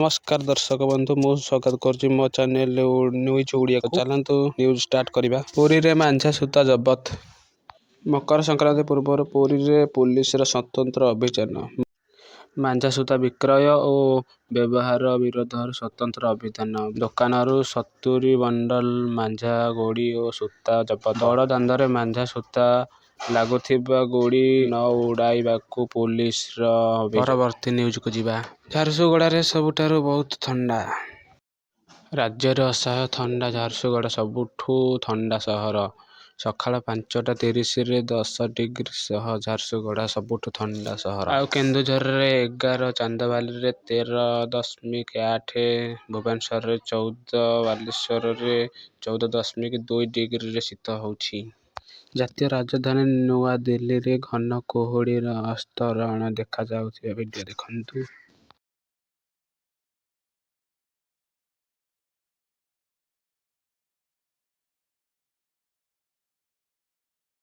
नमस्कार दर्शक बंधु मु स्वागत करुच्ची मो चैनल न्यूज ओडिया को चलतु न्यूज स्टार्ट करवा। पुरी रे मांझा सूता जबत। मकर संक्रांति पूर्व पुरी रे पुलिस स्वतंत्र अभियान मांझा सूता विक्रय और व्यवहार विरोध स्वतंत्र अभियान। दुकान 70 बंडल मांझा गोड़ी और सूता जबत। बड़ दांडे मांझा सूता लगुथिबा गोड़ी न उड़ाइबाकू पुलिस परवर्ती न्यूज को जीवा। झारसुगुड़ा सबुठारु बहुत ठंडा। राज्य रे असह्य ठंडा। झारसुगुड़ा सबुठू ठंडा सहर। सकाळ 5:30 रे 10 डिग्री सह झारसुगुड़ा सबुठू ठंडा सहर। आउ केन्दुझर रे 11, चांदबाली रे 13.8, भुवनेश्वर रे 14, बालेश्वर रे 14.2 डिग्री रे शीत होउछि। जातीय राजधानी नुआ दिल्ली रे घन कुहुड़ीर अस्तरण देखा जाउथिबा वीडियो देखंतु।